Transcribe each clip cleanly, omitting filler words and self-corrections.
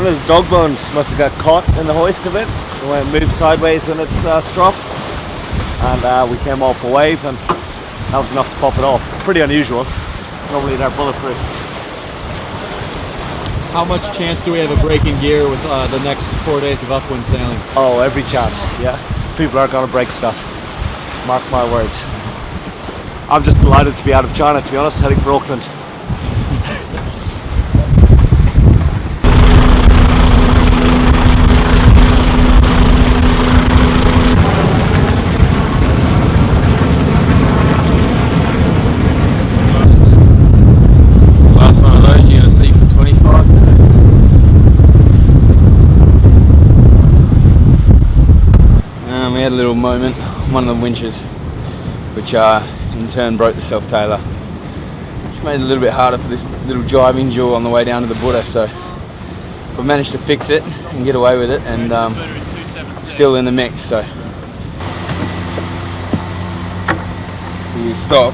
of the dog bones must have got caught in the hoist a bit. It moved sideways in its strop, and we came off a wave, and that was enough to pop it off. Pretty unusual. Normally they're bulletproof. How much chance do we have of breaking gear with the next 4 days of upwind sailing? Oh, every chance, yeah. People aren't going to break stuff. Mark my words. I'm just delighted to be out of China, to be honest, heading for Auckland. Last one of those you're going to see for 25 minutes. We had a little moment on one of the winches, which in turn broke the self-tailer, which made it a little bit harder for this little jibing jewel on the way down to the Buddha. So we managed to fix it and get away with it, and still in the mix. So we stop.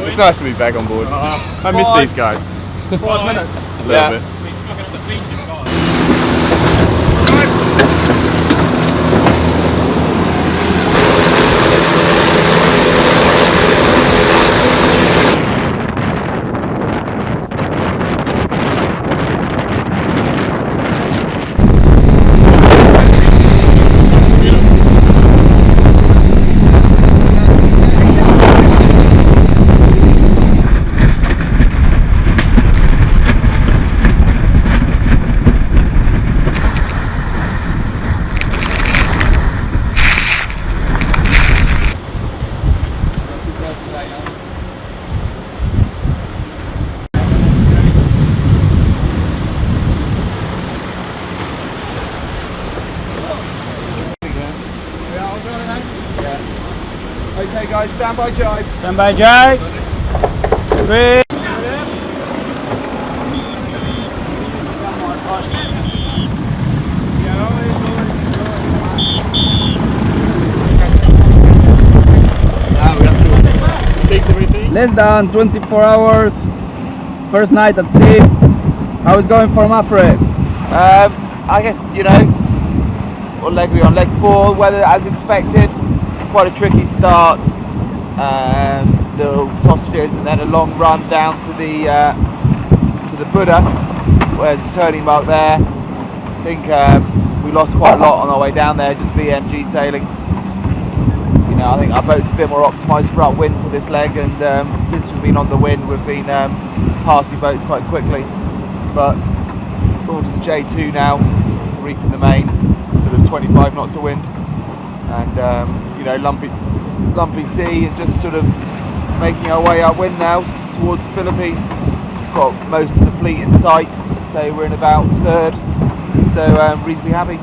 It's nice to be back on board. I miss these guys. 5 minutes. A little bit. Okay guys, stand by jibe. Stand by, Jay. 3. Less than 24 hours, first night at sea. How is going for Mapfre? I guess, you know, what leg are we on? Leg 4, weather as expected. Quite a tricky start. Little sausages and then a long run down to the Buddha, where's the turning mark there. I think we lost quite a lot on our way down there, just VMG sailing. You know, I think our boat's a bit more optimised for upwind for this leg, and since we've been on the wind, we've been passing boats quite quickly. But we're on to the J2 now, reefing the main, sort of 25 knots of wind, and you know, lumpy sea, and just sort of making our way upwind now towards the Philippines. Got most of the fleet in sight, so we're in about third, so reasonably happy.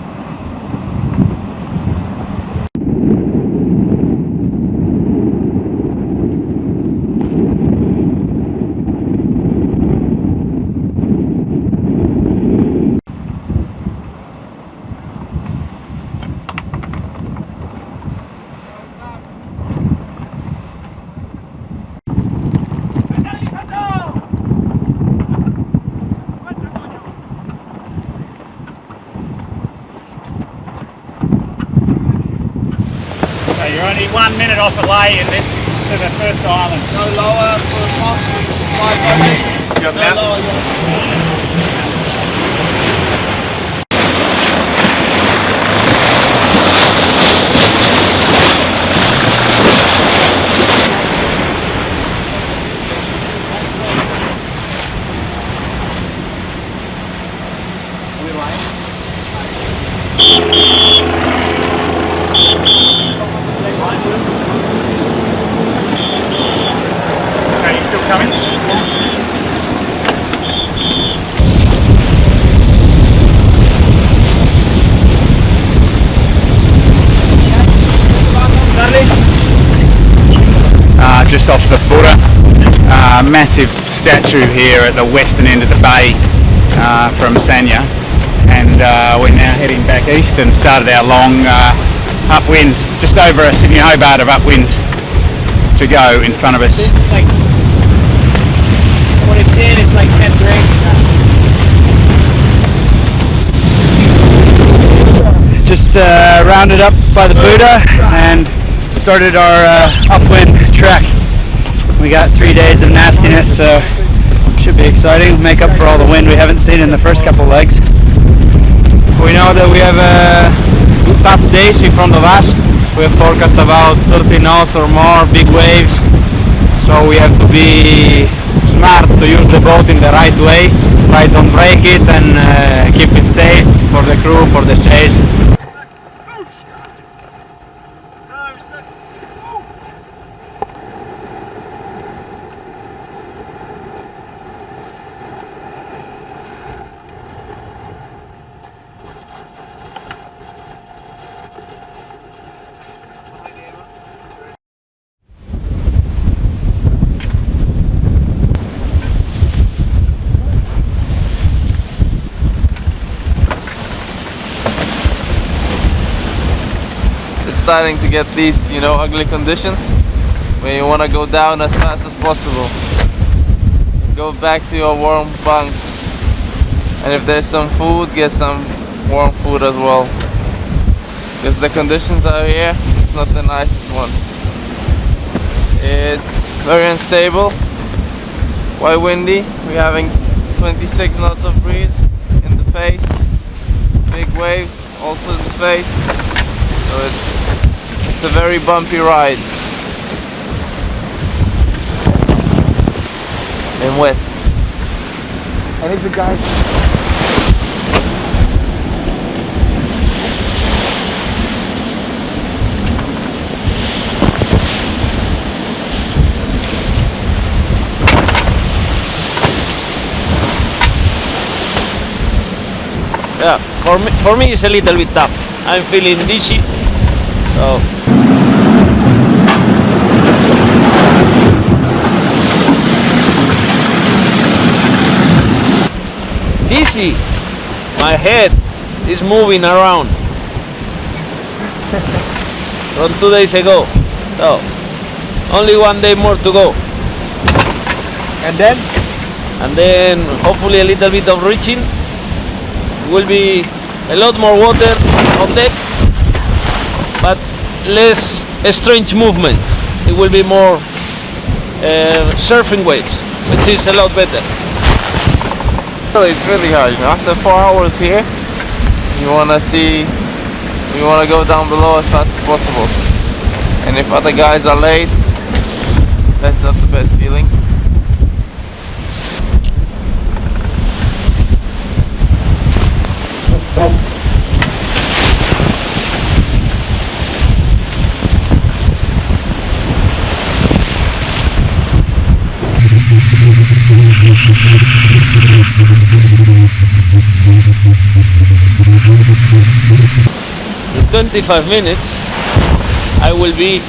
You're only 1 minute off a lay in this to the first island. No lower for 5 You're no lower. Okay, you still coming? Just off the Buddha, massive statue here at the western end of the bay from Sanya, and we're now heading back east and started our long upwind, just over a Sydney Hobart of upwind to go in front of us. It's like, when it's in, it's like 10 drinks. Just rounded up by the Buddha and started our upwind trek. We got 3 days of nastiness, so should be exciting. Make up for all the wind we haven't seen in the first couple legs. We know that we have tough days in front of us. We have forecast about 30 knots or more, big waves. So we have to be smart to use the boat in the right way. Try don't break it and keep it safe for the crew, for the sails. Starting to get these, ugly conditions where you want to go down as fast as possible. Go back to your warm bunk, and if there's some food, get some warm food as well, because the conditions out here not the nicest one. It's very unstable, quite windy. We're having 26 knots of breeze in the face, big waves also in the face. So it's a very bumpy ride and wet. And if the guys Yeah, for me it's a little bit tough. I'm feeling dizzy, so dizzy. My head is moving around from 2 days ago. So only 1 day more to go, and then hopefully a little bit of reaching. Will be a lot more water on deck, but less strange movement. It will be more surfing waves, which is a lot better. It's really hard. After 4 hours here, you want to go down below as fast as possible. And if other guys are late, that's not the best feeling. In 25 minutes, I will be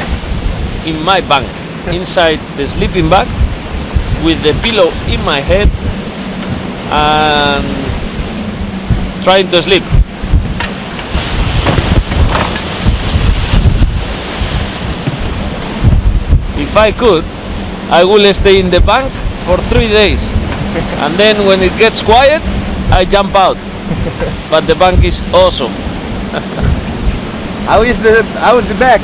in my bunk, inside the sleeping bag, with the pillow in my head and trying to sleep. If I could, I will stay in the bank for 3 days, and then when it gets quiet, I jump out. But the bank is awesome. how is the bag?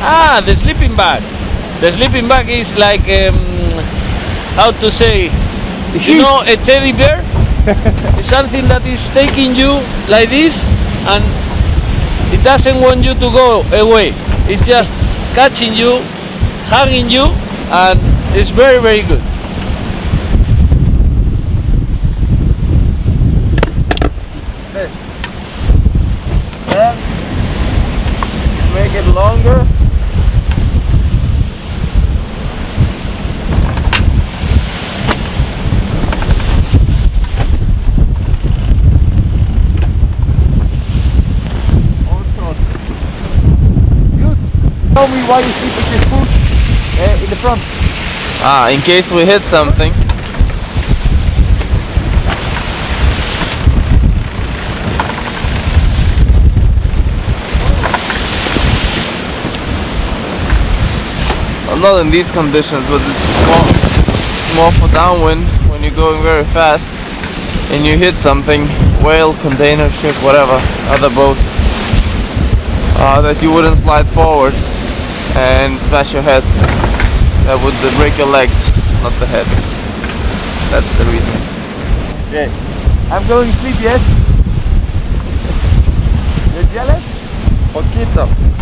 Ah, the sleeping bag. The sleeping bag is like, how to say, you know, a teddy bear? It's something that is taking you like this, and it doesn't want you to go away. It's just catching you, hugging you, and it's very, very good. Then make it longer. Tell me why you sleep with your foot in the front. In case we hit something. not in these conditions, but it's more for downwind when you're going very fast and you hit something, whale, container ship, whatever, other boat, that you wouldn't slide forward and smash your head. That would break your legs, not the head. That's the reason. Okay. I'm going to sleep yet. You're jealous? Poquito.